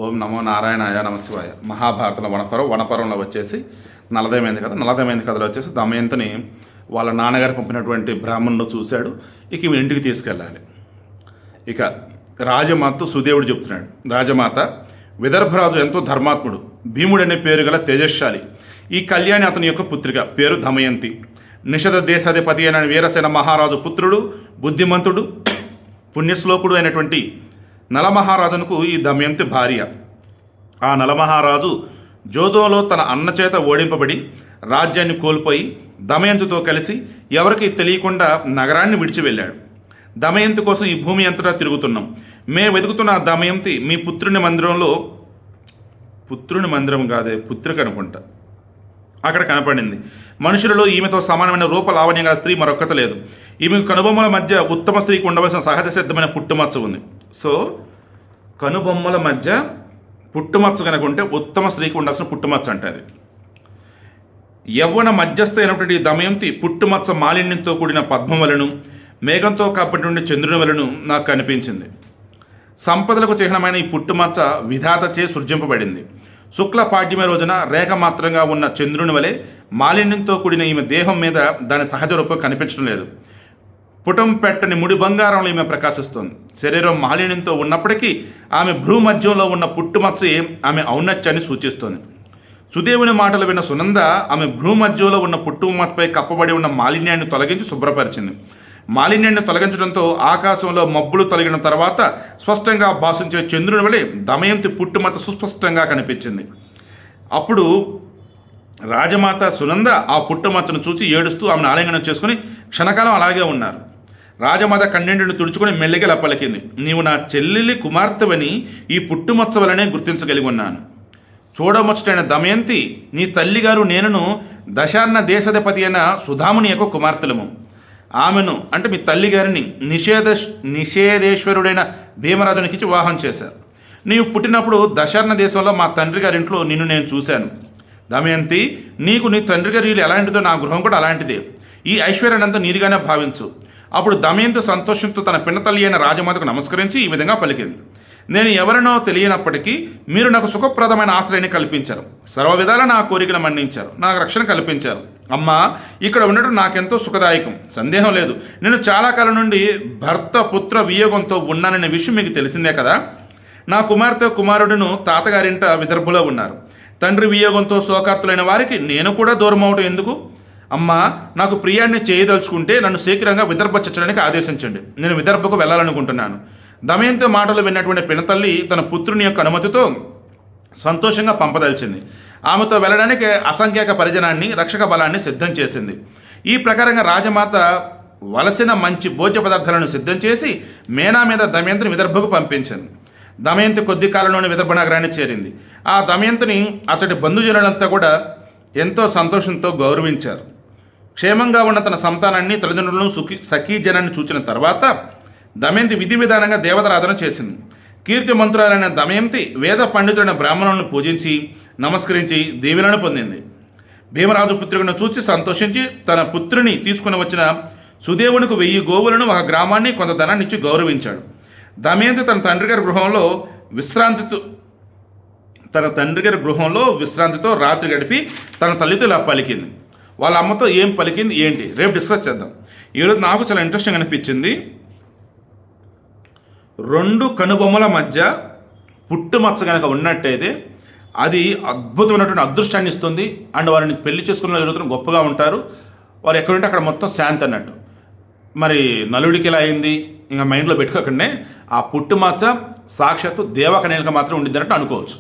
ఓం నమో నారాయణాయ నమశివాయ. మహాభారతంలో వనపరంలో వచ్చేసి నలదైమైంది కథ. నలదైమైంది కథలో వచ్చేసి దమయంతిని వాళ్ళ నాన్నగారు పంపినటువంటి బ్రాహ్మణుడు చూశాడు. ఇక ఈమె ఇంటికి తీసుకెళ్ళాలి. ఇక రాజమాత సుదేవుడు చెప్తున్నాడు, రాజమాత విదర్భరాజు ఎంతో ధర్మాత్ముడు, భీముడు అనే పేరు గల తేజస్శాలి. ఈ కళ్యాణి అతని యొక్క పుత్రిక, పేరు దమయంతి. నిషధ దేశాధిపతి అయిన వీరసేన మహారాజు పుత్రుడు, బుద్ధిమంతుడు, పుణ్యశ్లోకుడు అయినటువంటి నలమహారాజునకు ఈ దమయంతి భార్య. ఆ నలమహారాజు జోదంలో తన అన్న చేత ఓడింపబడి రాజ్యాన్ని కోల్పోయి దమయంతితో కలిసి ఎవరికి తెలియకుండా నగరాన్ని విడిచి వెళ్ళాడు. దమయంతి కోసం ఈ భూమి అంతటా తిరుగుతున్నాం. మేము వెతుకుతున్న ఆ దమయంతి మీ పుత్రుని మందిరం కాదే, పుత్రిక అనుకుంటా, అక్కడ కనపడింది. మనుషులలో ఈమెతో సమానమైన రూప లావణ్యం గల స్త్రీ మరొక్కత లేదు. ఈమె కనుబొమ్మల మధ్య ఉత్తమ స్త్రీకి ఉండవలసిన సహజ సిద్ధమైన పుట్టుమచ్చ ఉంది. సో కనుబొమ్మల మధ్య పుట్టుమచ్చ కనుక ఉంటే ఉత్తమ స్త్రీకి ఉండాల్సిన పుట్టుమచ్చ అంటే అది. యవ్వన మధ్యస్థ అయినటువంటి దమయంతి పుట్టుమచ్చ మాలిన్యంతో కూడిన పద్మం వలను మేఘంతో కప్పటి చంద్రుని వలను నాకు కనిపించింది. సంపదలకు చిహ్నమైన ఈ పుట్టుమచ్చ విధాతచే సృజింపబడింది. శుక్ల పాడ్యమి రోజున రేఖ మాత్రంగా ఉన్న చంద్రుని వలె మాలిన్యంతో కూడిన ఈమె దేహం మీద దాని సహజ రూపం కనిపించడం లేదు. పుటం పెట్టని ముడి బంగారంలో ఈమె ప్రకాశిస్తోంది. శరీరం మాలిన్యంతో ఉన్నప్పటికీ ఆమె భ్రూమధ్యంలో ఉన్న పుట్టుమచ్చే ఆమె ఔన్నత్యాన్ని సూచిస్తోంది. సుదేవుని మాటలు విన్న సునంద ఆమె భ్రూమధ్యంలో ఉన్న పుట్టుమచ్చపై కప్పబడి ఉన్న మాలిన్యాన్ని తొలగించి శుభ్రపరిచింది. మాలిన్యాన్ని తొలగించడంతో ఆకాశంలో మబ్బులు తొలగిన తర్వాత స్పష్టంగా భాషించే చంద్రుని వలె దమయంతి పుట్టుమచ్చ సుస్పష్టంగా కనిపించింది. అప్పుడు రాజమాత సునంద ఆ పుట్టుమచ్చను చూసి ఏడుస్తూ ఆమెను ఆలింగనం చేసుకుని క్షణకాలం అలాగే ఉన్నారు. రాజమాత కన్నెండుని తుడుచుకొని మెల్లిగలా పలికింది, నీవు నా చెల్లెలి కుమార్తెవని ఈ పుట్టుమచ్చ వలనే గుర్తించగలిగి ఉన్నాను. చూడముచ్చటైన దమయంతి, నీ తల్లిగారు నేనును దశార్ణ దేశాధిపతి అయిన సుధాముని యొక్క కుమార్తెలము. ఆమెను అంటే మీ తల్లిగారిని నిషేధేశ్వరుడైన భీమరాజునికి వివాహం చేశారు. నీవు పుట్టినప్పుడు దశార్ణ దేశంలో మా తండ్రి గారింట్లో నిన్ను నేను చూశాను. దమయంతి, నీకు నీ తండ్రి గారి ఇల్లు ఎలాంటిదో నా గృహం కూడా అలాంటిదే. ఈ ఐశ్వర్యానంతా నీదిగానే భావించు. అప్పుడు దమయంతి సంతోషంతో తన పిన్నతల్లి అయిన రాజమాతకు నమస్కరించి ఈ విధంగా పలికింది, నేను ఎవరినో తెలియనప్పటికీ మీరు నాకు సుఖప్రదమైన ఆశ్రయాన్ని కల్పించారు. సర్వ విధాల నా కోరికను మన్నించారు, నాకు రక్షణ కల్పించారు. అమ్మా, ఇక్కడ ఉండటం నాకెంతో సుఖదాయకం, సందేహం లేదు. నేను చాలా కాలం నుండి భర్త పుత్ర వియోగంతో ఉన్నాననే విషయం మీకు తెలిసిందే కదా. నా కుమార్తె కుమారుడును తాతగారింట విదర్భలో ఉన్నారు. తండ్రి వియోగంతో శోకార్తులైన వారికి నేను కూడా దూరం అవటం ఎందుకు? అమ్మా, నాకు ప్రియాన్ని చేయదలుచుకుంటే నన్ను శీఘ్రంగా విదర్భ చచ్చడానికి ఆదేశించండి. నేను విదర్భకు వెళ్ళాలనుకుంటున్నాను. దమయంతి మాటలు విన్నటువంటి పినతల్లి తన పుత్రుని యొక్క అనుమతితో సంతోషంగా పంపదలిచింది. ఆమెతో వెళ్ళడానికి అసంఖ్యాక పరిజనాన్ని, రక్షక బలాన్ని సిద్ధం చేసింది. ఈ ప్రకారంగా రాజమాత వలసిన మంచి భోజ్య పదార్థాలను సిద్ధం చేసి మేనా మీద దమయంతిని విదర్భకు పంపించింది. దమయంతి కొద్ది కాలంలోనే విదర్భ నగరాన్ని చేరింది. ఆ దమయంతిని అతడి బంధుజనులంతా కూడా ఎంతో సంతోషంతో గౌరవించారు. క్షేమంగా ఉన్న తన సంతానాన్ని, తల్లిదండ్రులను, సఖీజనాన్ని చూచిన తర్వాత దమయంతి విధి విధానంగా దేవతారాధన చేసింది. కీర్తి మంత్రులైన దమయంతి వేద పండితులైన బ్రాహ్మణులను పూజించి నమస్కరించి దీవెనలను పొందింది. భీమరాజు పుత్రికను చూచి సంతోషించి తన పుత్రుని తీసుకుని వచ్చిన సుదేవునికి 1000 గోవులను, ఒక గ్రామాన్ని, కొంత ధనాన్ని ఇచ్చి గౌరవించాడు. దమయంతి తన తండ్రి గారి గృహంలో విశ్రాంతితో రాత్రి గడిపి తన తల్లితో ఇలా పలికింది. వాళ్ళ అమ్మతో ఏం పలికింది ఏంటి రేపు డిస్కస్ చేద్దాం. ఈరోజు నాకు చాలా ఇంట్రెస్టింగ్ అనిపించింది. 2 కనుబొమ్మల మధ్య పుట్టుమచ్చ కనుక ఉన్నట్టయితే అది అద్భుతమైనటువంటి అదృష్టాన్ని ఇస్తుంది. అండ్ వారిని పెళ్లి చేసుకున్న జరుగుతున్న గొప్పగా ఉంటారు. వారు ఎక్కడుంటే అక్కడ మొత్తం శాంతి అన్నట్టు. మరి నలుడికి ఇలా అయింది ఇంకా మైండ్లో పెట్టుకోకండి. ఆ పుట్టుమచ్చ సాక్షాత్తు దేవకన్యక మాత్రం ఉండిద్దన్నట్టు అనుకోవచ్చు.